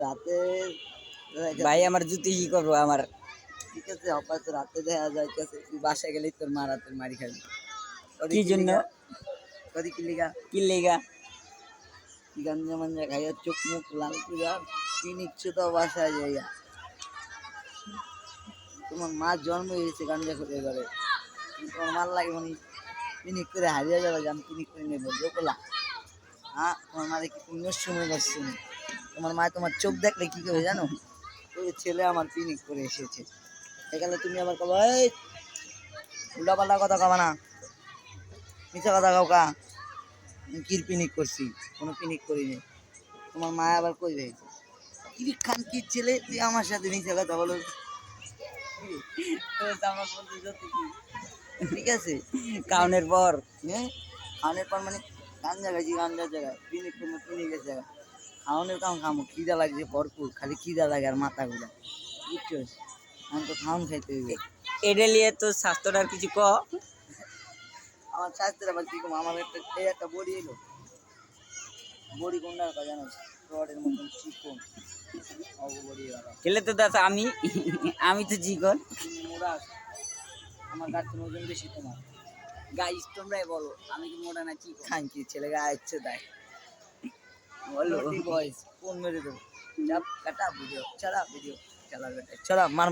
রাতে ভাই আমার জুতি কি করবো আমার? ঠিক আছে হয়তো রাতে দেখা যাইতেছে তুই বাসায় গেলেই তোর মা রাতের মারি খাবি। কি জন্য? কদি কি লিগা কি লেগা? গাঞ্জা মাঞ্জা খাইয়া চোখ মুখ লাল করিয়া কি নিচ্ছে তো বাসায় যাইয়া। তোমার মা জন্ম হয়েছে গাঞ্জা করে এবারে, তোমার মার লাগে মানে পিনিক করে হারিয়ে যাবে যে আমি পিনিক করে নেবো জোকলা। হ্যাঁ তোমার মা দেখি তুমি সময় করছো না। তোমার মা তোমার চোখ দেখলে কি করে জানো, ওই ছেলে আমার পিনিক করে এসেছে। এখানে তুমি আবার কবা এই উল্টা পাল্টা কথা কবা না, মিথ্যা কথা কাউকা কি পিনিক করছি, কোনো পিনিক করিনি। তোমার মা আবার কই রয়েছে কিরি খান কি ছেলে তুই আমার সাথে মিথ্যা কথা বলো। আমার বলতে সত্যি কি ঠিক আছে কাউনের পর হ্যাঁ খাওয়ানোর পর মানে গাঞ্জা খাইছি গাঞ্জার জায়গায় পিনিক করবো পিনিকের জায়গায় খাওয়ানোর কাম খামো খিদা লাগছে ভরপুর খালি খিদা লাগে আর মাথা গুলা বুঝছো। আমি তো খাওয়ান খাইতে হইবে। এটা নিয়ে তো স্বাস্থ্যটার কিছু আমার স্বাস্থ্যের আবার কি কম আমার একটা বডি এলো বডি কোনটার কথা জানো রডের মতন চিকন বডি খেলে তো দাদা আমি তো চিকন। তুমি মোড়া আমার গাছের ওজন বেশি তোমার গাইস তোমরাই বলো আমি কি মোটা না চিকন? খান কি ছেলে গায়ে ইচ্ছে দেয় বলো বয়স কোন মেরে দেবো চাপ কাটা ভিডিও চালা মার